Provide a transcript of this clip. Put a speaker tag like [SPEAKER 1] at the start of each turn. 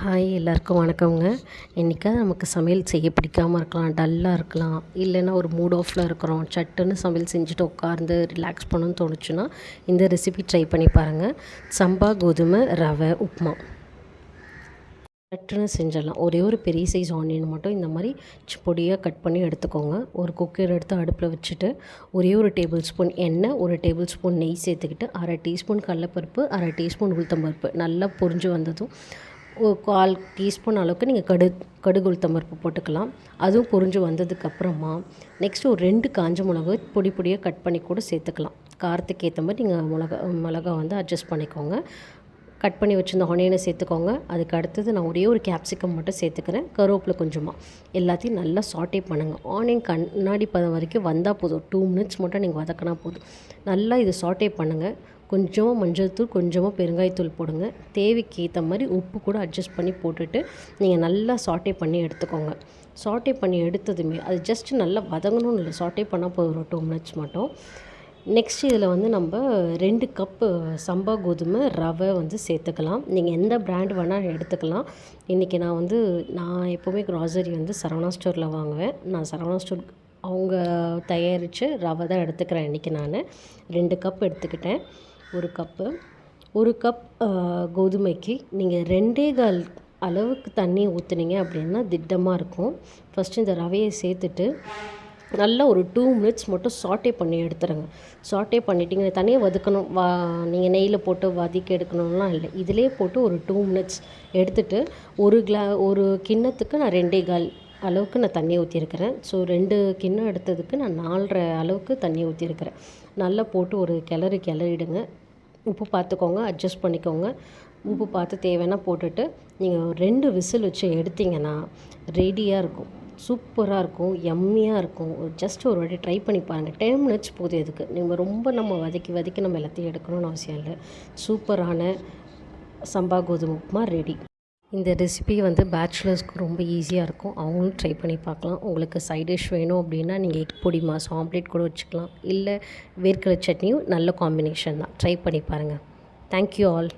[SPEAKER 1] Hi எல்லாருக்கும் வணக்கங்க. என்றைக்காவது நமக்கு சமையல் செய்ய பிடிக்காமல் இருக்கலாம், டல்லாக இருக்கலாம், இல்லைன்னா ஒரு மூட் ஆஃபில் இருக்கிறோம், சட்டுன்னு சமையல் செஞ்சுட்டு உட்கார்ந்து ரிலாக்ஸ் பண்ணணும்னு தோணுச்சுன்னா இந்த ரெசிபி ட்ரை பண்ணி பாருங்கள். சம்பா கோதுமை ரவை உப்புமா சட்டுன்னு செஞ்சிடலாம். ஒரே ஒரு பெரிய சைஸ் ஆனியன் மட்டும் இந்த மாதிரி பொடியாக கட் பண்ணி எடுத்துக்கோங்க. ஒரு குக்கர் எடுத்து அடுப்பில் வச்சுட்டு ஒரே ஒரு டேபிள் ஸ்பூன் எண்ணெய், ஒரு டேபிள் ஸ்பூன் நெய் சேர்த்துக்கிட்டு, அரை டீஸ்பூன் கடலைப்பருப்பு, அரை டீஸ்பூன் உளுத்தம்பருப்பு நல்லா பொரிஞ்சு வந்ததும் ஒரு 1/4 டீஸ்பூன் அளவுக்கு நீங்கள் கடுகு உளுத்தம்பருப்பு போட்டுக்கலாம். அதுவும் பொரிஞ்சு வந்ததுக்கப்புறமா நெக்ஸ்ட்டு ஒரு 2 காஞ்ச மிளகு பொடி பொடியாக கட் பண்ணி கூட சேர்த்துக்கலாம். காரத்துக்கு ஏற்ற மாதிரி நீங்கள் மிளகா வந்து அட்ஜஸ்ட் பண்ணிக்கோங்க. கட் பண்ணி வச்சுருந்த ஆனியனை சேர்த்துக்கோங்க. அதுக்கு அடுத்தது நான் ஒரே ஒரு கேப்சிகம் மட்டும் சேர்த்துக்கிறேன், கருவேப்பிலை கொஞ்சமாக. எல்லாத்தையும் நல்லா சாட்டே பண்ணுங்கள். ஆனியன் கண்ணாடி பதம் வரைக்கும் வந்தால் போதும். 2 மினிட்ஸ் மட்டும் நீங்கள் வதக்கினா போதும். நல்லா இது சாட்டே பண்ணுங்கள். கொஞ்சமாக மஞ்சள் தூள், கொஞ்சமாக பெருங்காயத்தூள் போடுங்க. தேவைக்கு ஏற்ற மாதிரி உப்பு கூட அட்ஜஸ்ட் பண்ணி போட்டுட்டு நீங்கள் நல்லா சாட்டே பண்ணி எடுத்துக்கோங்க. சாட்டே பண்ணி எடுத்ததுமே அது ஜஸ்ட்டு நல்லா வதங்கணும்னு இல்லை, சாட்டே பண்ணால் போதும் ஒரு 2 மினிட்ஸ் மட்டும். நெக்ஸ்ட் இதில் வந்து நம்ம 2 கப்பு சம்பா கோதுமை ரவை வந்து சேர்த்துக்கலாம். நீங்கள் எந்த பிராண்ட் வேணால் எடுத்துக்கலாம். இன்றைக்கி நான் எப்போவுமே க்ராசரி வந்து சரவணா ஸ்டோரில் வாங்குவேன். நான் சரவணா ஸ்டோர் அவங்க தயாரித்து ரவை தான் எடுத்துக்கிறேன். இன்றைக்கி நான் 2 கப் எடுத்துக்கிட்டேன். ஒரு கப் கோதுமைக்கு நீங்கள் 2.25 அளவுக்கு தண்ணி ஊற்றுனீங்க அப்படின்னா திட்டமாக இருக்கும். ஃபஸ்ட்டு இந்த ரவையை சேர்த்துட்டு நல்லா ஒரு 2 மினிட்ஸ் மட்டும் சாட்டே பண்ணி எடுத்துருங்க. சாட்டே பண்ணிட்டீங்க, தனியாக வதக்கணும், நீங்கள் நெய்யில் போட்டு வதக்கி எடுக்கணும்லாம் இல்லை. இதிலே போட்டு ஒரு 2 மினிட்ஸ் எடுத்துகிட்டு ஒரு கிண்ணத்துக்கு நான் 2.25 அளவுக்கு நான் தண்ணி ஊற்றிருக்கிறேன். ஸோ 2 கிண்ணம் எடுத்ததுக்கு நான் 4.5 அளவுக்கு தண்ணி ஊற்றிருக்கிறேன். நல்லா போட்டு ஒரு கிளறிடுங்க. உப்பு பார்த்துக்கோங்க, அட்ஜஸ்ட் பண்ணிக்கோங்க. உப்பு பார்த்து தேவைன்னா போட்டுட்டு நீங்கள் 2 விசில் வச்சு எடுத்திங்கன்னா ரெடியாக இருக்கும். சூப்பராக இருக்கும், யம்மியாக இருக்கும். ஜஸ்ட் ஒரு வாட்டி ட்ரை பண்ணி பாருங்கள். 10 மினிட்ஸ் போதும். இதுக்கு நம்ம வதக்கி நம்ம எல்லாத்தையும் எடுக்கணும்னு அவசியம் இல்லை. சூப்பரான சம்பா கோதுமை உப்புமா ரெடி. இந்த ரெசிபி வந்து பேச்சுலர்ஸ்க்கு ரொம்ப ஈஸியாக இருக்கும். அவங்களும் ட்ரை பண்ணி பார்க்கலாம். உங்களுக்கு சைட் டிஷ் வேணும் அப்படின்னா நீங்கள் எக் பொடி மாஸ் ஆம்லேட் கூட வச்சுக்கலாம். இல்லை வேர்க்கடலை சட்னியும் நல்ல காம்பினேஷன் தான். ட்ரை பண்ணி பாருங்கள். Thank you all.